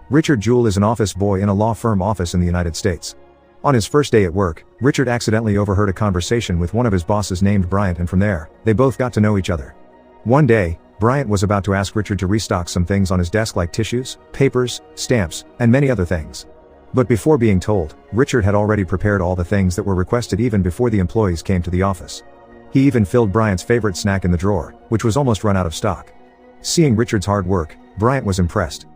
Richard Jewell is an office boy in a law firm office in the United States. On his first day at work, Richard accidentally overheard a conversation with one of his bosses named Bryant, and from there, they both got to know each other. One day, Bryant was about to ask Richard to restock some things on his desk like tissues, papers, stamps, and many other things. But before being told, Richard had already prepared all the things that were requested even before the employees came to the office. He even filled Bryant's favorite snack in the drawer, which was almost run out of stock. Seeing Richard's hard work, Bryant was impressed.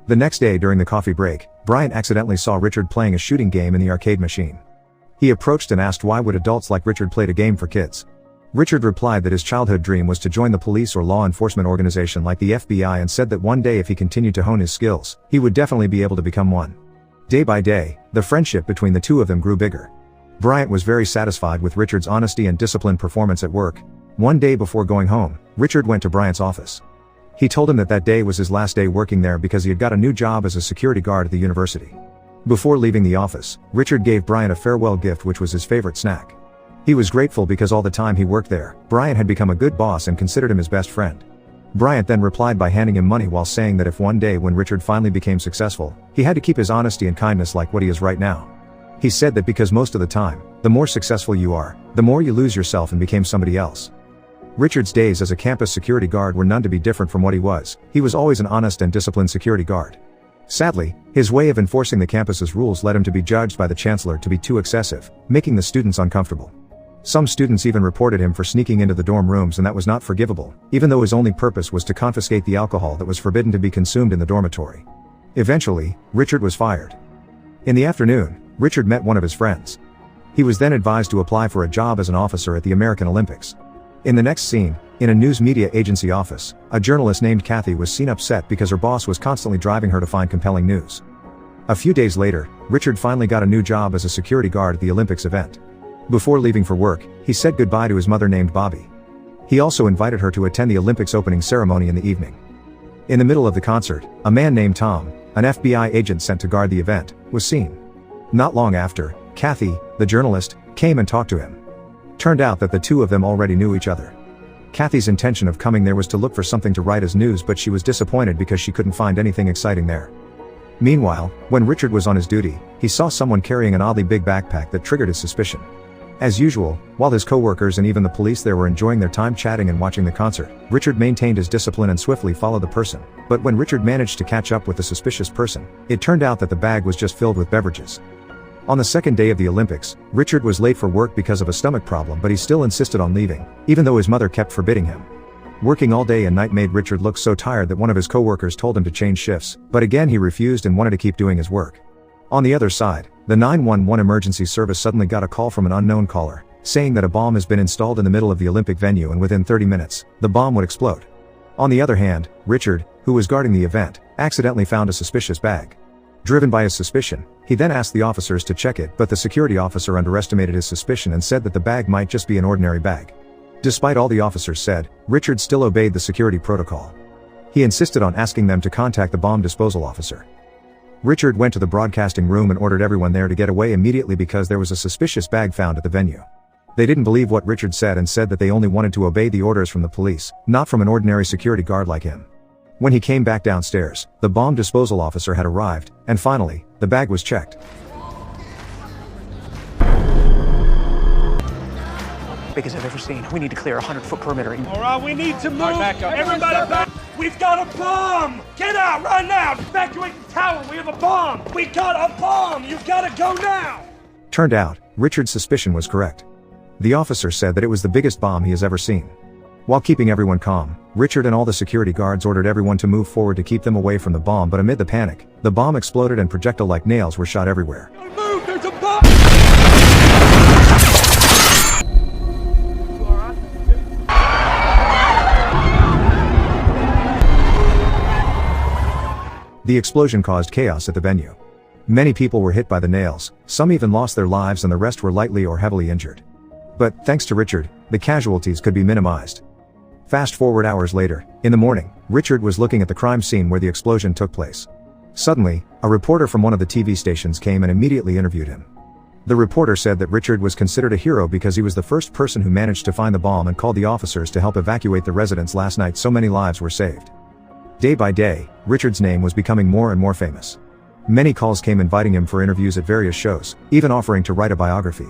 The next day during the coffee break, Bryant accidentally saw Richard playing a shooting game in the arcade machine. He approached and asked why would adults like Richard play a game for kids. Richard replied that his childhood dream was to join the police or law enforcement organization like the FBI, and said that one day if he continued to hone his skills, he would definitely be able to become one. Day by day, the friendship between the two of them grew bigger. Bryant was very satisfied with Richard's honesty and disciplined performance at work. One day before going home, Richard went to Bryant's office. He told him that day was his last day working there because he had got a new job as a security guard at the university. Before leaving the office, Richard gave Bryant a farewell gift, which was his favorite snack. He was grateful because all the time he worked there, Bryant had become a good boss and considered him his best friend. Bryant then replied by handing him money while saying that if one day when Richard finally became successful, he had to keep his honesty and kindness like what he is right now. He said that because most of the time, the more successful you are, the more you lose yourself and became somebody else. Richard's days as a campus security guard were none to be different from what he was. He was always an honest and disciplined security guard. Sadly, his way of enforcing the campus's rules led him to be judged by the chancellor to be too excessive, making the students uncomfortable. Some students even reported him for sneaking into the dorm rooms, and that was not forgivable, even though his only purpose was to confiscate the alcohol that was forbidden to be consumed in the dormitory. Eventually, Richard was fired. In the afternoon, Richard met one of his friends. He was then advised to apply for a job as an officer at the American Olympics. In the next scene, in a news media agency office, a journalist named Kathy was seen upset because her boss was constantly driving her to find compelling news. A few days later, Richard finally got a new job as a security guard at the Olympics event. Before leaving for work, he said goodbye to his mother named Bobby. He also invited her to attend the Olympics opening ceremony in the evening. In the middle of the concert, a man named Tom, an FBI agent sent to guard the event, was seen. Not long after, Kathy, the journalist, came and talked to him. Turned out that the two of them already knew each other. Kathy's intention of coming there was to look for something to write as news, but she was disappointed because she couldn't find anything exciting there. Meanwhile, when Richard was on his duty, he saw someone carrying an oddly big backpack that triggered his suspicion. As usual, while his co-workers and even the police there were enjoying their time chatting and watching the concert, Richard maintained his discipline and swiftly followed the person. But when Richard managed to catch up with the suspicious person, it turned out that the bag was just filled with beverages. On the second day of the Olympics, Richard was late for work because of a stomach problem, but he still insisted on leaving, even though his mother kept forbidding him. Working all day and night made Richard look so tired that one of his co-workers told him to change shifts, but again he refused and wanted to keep doing his work. On the other side, the 911 emergency service suddenly got a call from an unknown caller, saying that a bomb has been installed in the middle of the Olympic venue and within 30 minutes, the bomb would explode. On the other hand, Richard, who was guarding the event, accidentally found a suspicious bag. Driven by his suspicion, he then asked the officers to check it, but the security officer underestimated his suspicion and said that the bag might just be an ordinary bag. Despite all the officers said, Richard still obeyed the security protocol. He insisted on asking them to contact the bomb disposal officer. Richard went to the broadcasting room and ordered everyone there to get away immediately because there was a suspicious bag found at the venue. They didn't believe what Richard said and said that they only wanted to obey the orders from the police, not from an ordinary security guard like him. When he came back downstairs, the bomb disposal officer had arrived, and finally, the bag was checked. Biggest I've ever seen. We need to clear a 100-foot perimeter. All right, we need to move. Everybody back. We've got a bomb. Get out right now. Evacuate the tower. We have a bomb. We got a bomb. You've got to go now. Turned out, Richard's suspicion was correct. The officer said that it was the biggest bomb he has ever seen. While keeping everyone calm, Richard and all the security guards ordered everyone to move forward to keep them away from the bomb, but amid the panic, the bomb exploded and projectile-like nails were shot everywhere. Move, there's a bomb! The explosion caused chaos at the venue. Many people were hit by the nails, some even lost their lives and the rest were lightly or heavily injured. But, thanks to Richard, the casualties could be minimized. Fast forward hours later, in the morning, Richard was looking at the crime scene where the explosion took place. Suddenly, a reporter from one of the TV stations came and immediately interviewed him. The reporter said that Richard was considered a hero because he was the first person who managed to find the bomb and called the officers to help evacuate the residents last night, so many lives were saved. Day by day, Richard's name was becoming more and more famous. Many calls came inviting him for interviews at various shows, even offering to write a biography.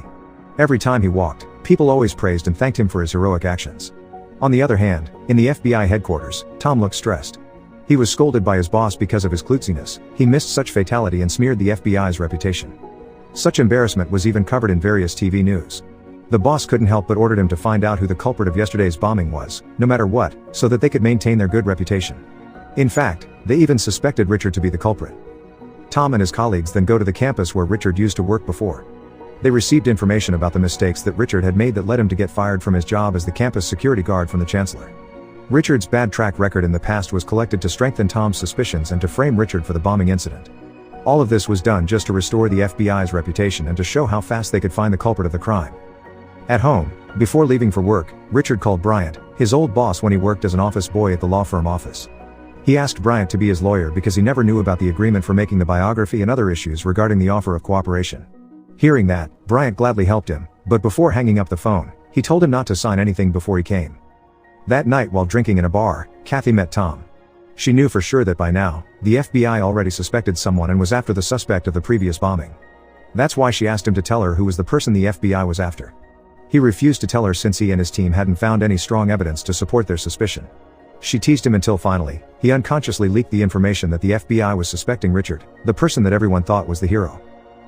Every time he walked, people always praised and thanked him for his heroic actions. On the other hand, in the FBI headquarters, Tom looked stressed. He was scolded by his boss because of his klutziness. He missed such fatality and smeared the FBI's reputation. Such embarrassment was even covered in various TV news. The boss couldn't help but ordered him to find out who the culprit of yesterday's bombing was, no matter what, so that they could maintain their good reputation. In fact, they even suspected Richard to be the culprit. Tom and his colleagues then go to the campus where Richard used to work before. They received information about the mistakes that Richard had made that led him to get fired from his job as the campus security guard from the chancellor. Richard's bad track record in the past was collected to strengthen Tom's suspicions and to frame Richard for the bombing incident. All of this was done just to restore the FBI's reputation and to show how fast they could find the culprit of the crime. At home, before leaving for work, Richard called Bryant, his old boss when he worked as an office boy at the law firm office. He asked Bryant to be his lawyer because he never knew about the agreement for making the biography and other issues regarding the offer of cooperation. Hearing that, Bryant gladly helped him, but before hanging up the phone, he told him not to sign anything before he came. That night while drinking in a bar, Kathy met Tom. She knew for sure that by now, the FBI already suspected someone and was after the suspect of the previous bombing. That's why she asked him to tell her who was the person the FBI was after. He refused to tell her since he and his team hadn't found any strong evidence to support their suspicion. She teased him until finally, he unconsciously leaked the information that the FBI was suspecting Richard, the person that everyone thought was the hero.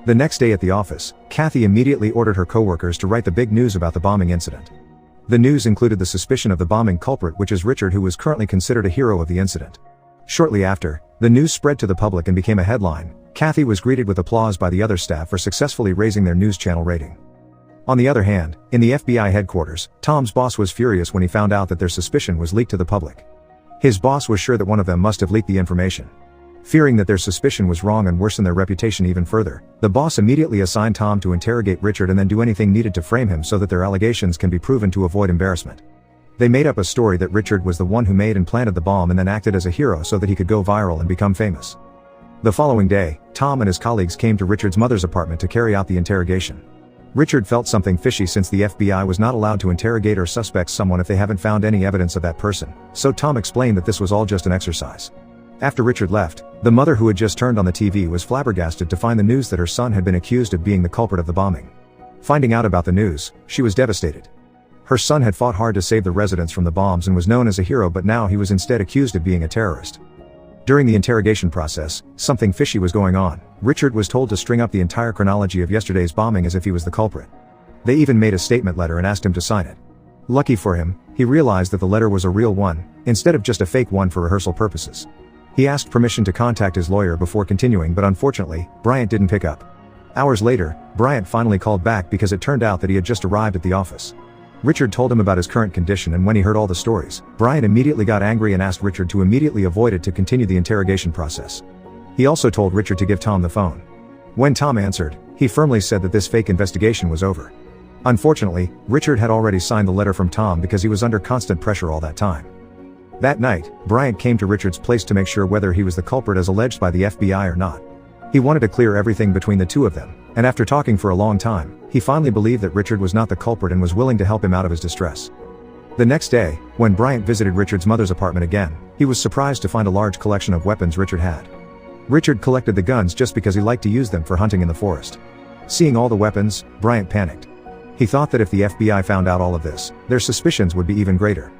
The next day at the office, Kathy immediately ordered her coworkers to write the big news about the bombing incident. The news included the suspicion of the bombing culprit, which is Richard, who was currently considered a hero of the incident. Shortly after, the news spread to the public and became a headline. Kathy was greeted with applause by the other staff for successfully raising their news channel rating. On the other hand, in the FBI headquarters, Tom's boss was furious when he found out that their suspicion was leaked to the public. His boss was sure that one of them must have leaked the information. Fearing that their suspicion was wrong and worsen their reputation even further, the boss immediately assigned Tom to interrogate Richard and then do anything needed to frame him so that their allegations can be proven to avoid embarrassment. They made up a story that Richard was the one who made and planted the bomb and then acted as a hero so that he could go viral and become famous. The following day, Tom and his colleagues came to Richard's mother's apartment to carry out the interrogation. Richard felt something fishy since the FBI was not allowed to interrogate or suspect someone if they haven't found any evidence of that person, so Tom explained that this was all just an exercise. After Richard left, the mother who had just turned on the TV was flabbergasted to find the news that her son had been accused of being the culprit of the bombing. Finding out about the news, she was devastated. Her son had fought hard to save the residents from the bombs and was known as a hero, but now he was instead accused of being a terrorist. During the interrogation process, something fishy was going on. Richard was told to string up the entire chronology of yesterday's bombing as if he was the culprit. They even made a statement letter and asked him to sign it. Lucky for him, he realized that the letter was a real one, instead of just a fake one for rehearsal purposes. He asked permission to contact his lawyer before continuing, but unfortunately, Bryant didn't pick up. Hours later, Bryant finally called back because it turned out that he had just arrived at the office. Richard told him about his current condition, and when he heard all the stories, Bryant immediately got angry and asked Richard to immediately avoid it to continue the interrogation process. He also told Richard to give Tom the phone. When Tom answered, he firmly said that this fake investigation was over. Unfortunately, Richard had already signed the letter from Tom because he was under constant pressure all that time. That night, Bryant came to Richard's place to make sure whether he was the culprit as alleged by the FBI or not. He wanted to clear everything between the two of them, and after talking for a long time, he finally believed that Richard was not the culprit and was willing to help him out of his distress. The next day, when Bryant visited Richard's mother's apartment again, he was surprised to find a large collection of weapons Richard had. Richard collected the guns just because he liked to use them for hunting in the forest. Seeing all the weapons, Bryant panicked. He thought that if the FBI found out all of this, their suspicions would be even greater.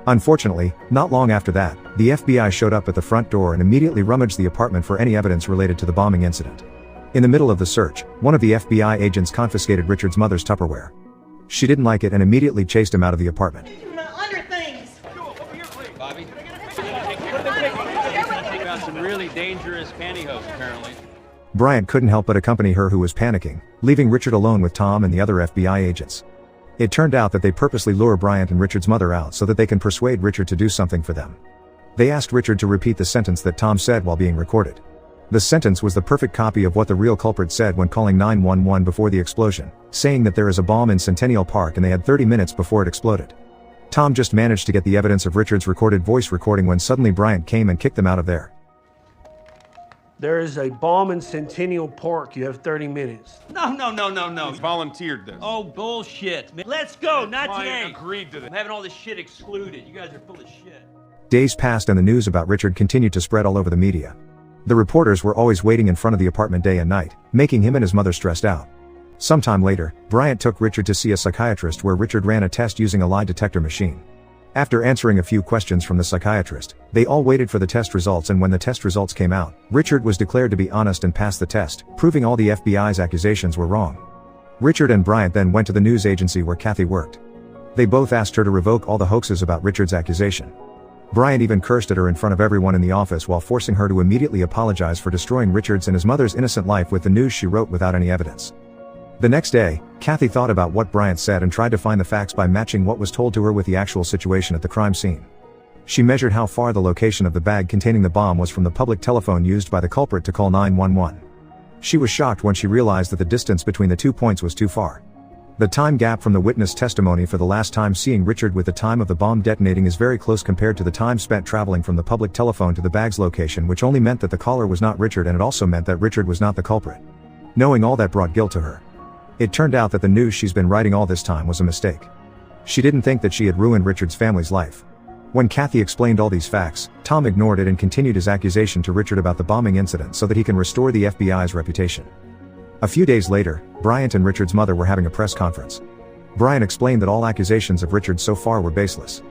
Unfortunately, not long after that, the FBI showed up at the front door and immediately rummaged the apartment for any evidence related to the bombing incident. In the middle of the search, one of the FBI agents confiscated Richard's mother's Tupperware. She didn't like it and immediately chased him out of the apartment. My under things. Over here, please. Bobby. Take out some really dangerous pantyhose, apparently. Bryant couldn't help but accompany her, who was panicking, leaving Richard alone with Tom and the other FBI agents. It turned out that they purposely lure Bryant and Richard's mother out so that they can persuade Richard to do something for them. They asked Richard to repeat the sentence that Tom said while being recorded. The sentence was the perfect copy of what the real culprit said when calling 911 before the explosion, saying that there is a bomb in Centennial Park and they had 30 minutes before it exploded. Tom just managed to get the evidence of Richard's recorded voice recording when suddenly Bryant came and kicked them out of there. There is a bomb in Centennial Park. You have 30 minutes. No. He's volunteered this. Oh, bullshit. Let's go, not Client today. agreed to this. I'm having all this shit excluded. You guys are full of shit. Days passed and the news about Richard continued to spread all over the media. The reporters were always waiting in front of the apartment day and night, making him and his mother stressed out. Sometime later, Bryant took Richard to see a psychiatrist where Richard ran a test using a lie detector machine. After answering a few questions from the psychiatrist, they all waited for the test results, and when the test results came out, Richard was declared to be honest and passed the test, proving all the FBI's accusations were wrong. Richard and Bryant then went to the news agency where Kathy worked. They both asked her to revoke all the hoaxes about Richard's accusation. Bryant even cursed at her in front of everyone in the office while forcing her to immediately apologize for destroying Richard's and his mother's innocent life with the news she wrote without any evidence. The next day, Kathy thought about what Bryant said and tried to find the facts by matching what was told to her with the actual situation at the crime scene. She measured how far the location of the bag containing the bomb was from the public telephone used by the culprit to call 911. She was shocked when she realized that the distance between the 2 points was too far. The time gap from the witness testimony for the last time seeing Richard with the time of the bomb detonating is very close compared to the time spent traveling from the public telephone to the bag's location, which only meant that the caller was not Richard, and it also meant that Richard was not the culprit. Knowing all that brought guilt to her. It turned out that the news she's been writing all this time was a mistake. She didn't think that she had ruined Richard's family's life. When Kathy explained all these facts, Tom ignored it and continued his accusation to Richard about the bombing incident so that he can restore the FBI's reputation. A few days later, Bryant and Richard's mother were having a press conference. Bryant explained that all accusations of Richard so far were baseless.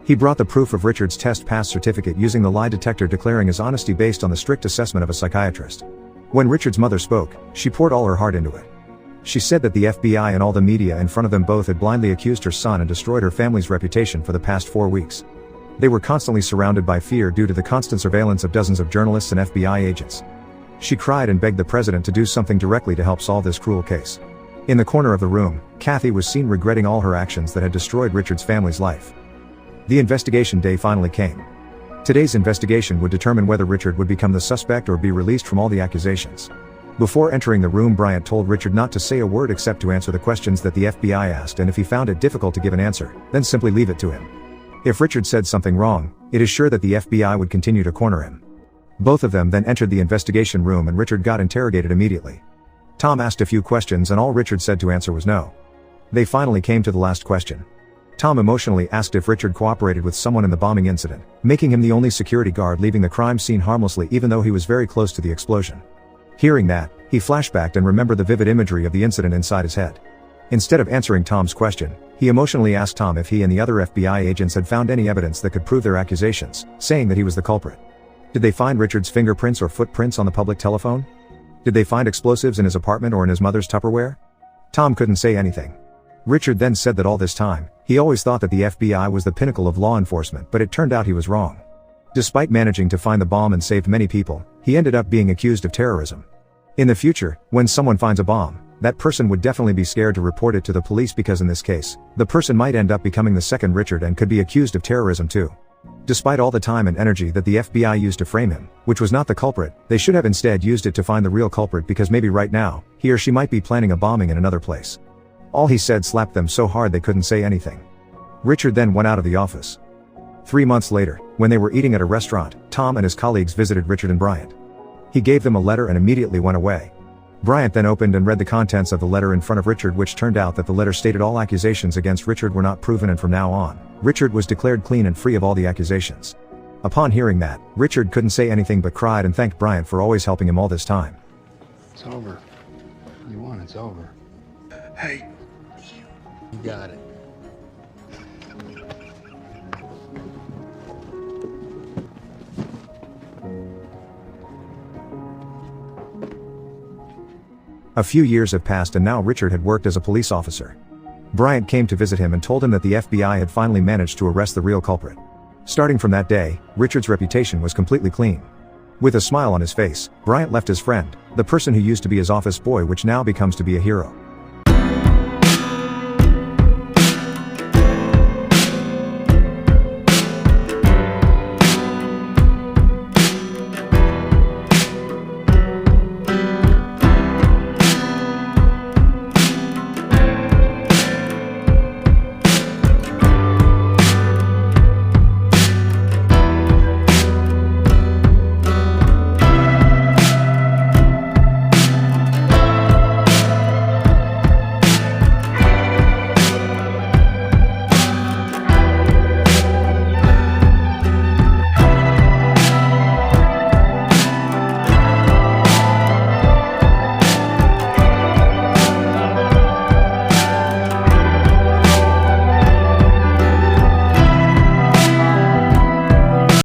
He brought the proof of Richard's test pass certificate using the lie detector, declaring his honesty based on the strict assessment of a psychiatrist. When Richard's mother spoke, she poured all her heart into it. She said that the FBI and all the media in front of them both had blindly accused her son and destroyed her family's reputation for the past 4 weeks. They were constantly surrounded by fear due to the constant surveillance of dozens of journalists and FBI agents. She cried and begged the president to do something directly to help solve this cruel case. In the corner of the room, Kathy was seen regretting all her actions that had destroyed Richard's family's life. The investigation day finally came. Today's investigation would determine whether Richard would become the suspect or be released from all the accusations. Before entering the room, Bryant told Richard not to say a word except to answer the questions that the FBI asked, and if he found it difficult to give an answer, then simply leave it to him. If Richard said something wrong, it is sure that the FBI would continue to corner him. Both of them then entered the investigation room and Richard got interrogated immediately. Tom asked a few questions and all Richard said to answer was no. They finally came to the last question. Tom emotionally asked if Richard cooperated with someone in the bombing incident, making him the only security guard leaving the crime scene harmlessly even though he was very close to the explosion. Hearing that, he flashbacked and remembered the vivid imagery of the incident inside his head. Instead of answering Tom's question, he emotionally asked Tom if he and the other FBI agents had found any evidence that could prove their accusations, saying that he was the culprit. Did they find Richard's fingerprints or footprints on the public telephone? Did they find explosives in his apartment or in his mother's Tupperware? Tom couldn't say anything. Richard then said that all this time, he always thought that the FBI was the pinnacle of law enforcement, but it turned out he was wrong. Despite managing to find the bomb and saved many people, he ended up being accused of terrorism. In the future, when someone finds a bomb, that person would definitely be scared to report it to the police because in this case, the person might end up becoming the second Richard and could be accused of terrorism too. Despite all the time and energy that the FBI used to frame him, which was not the culprit, they should have instead used it to find the real culprit because maybe right now, he or she might be planning a bombing in another place. All he said slapped them so hard they couldn't say anything. Richard then went out of the office. 3 months later, when they were eating at a restaurant, Tom and his colleagues visited Richard and Bryant. He gave them a letter and immediately went away. Bryant then opened and read the contents of the letter in front of Richard, which turned out that the letter stated all accusations against Richard were not proven and from now on, Richard was declared clean and free of all the accusations. Upon hearing that, Richard couldn't say anything but cried and thanked Bryant for always helping him all this time. It's over. You won, it's over. Hey. You got it. A few years have passed and now Richard had worked as a police officer. Bryant came to visit him and told him that the FBI had finally managed to arrest the real culprit. Starting from that day, Richard's reputation was completely clean. With a smile on his face, Bryant left his friend, the person who used to be his office boy, which now becomes to be a hero.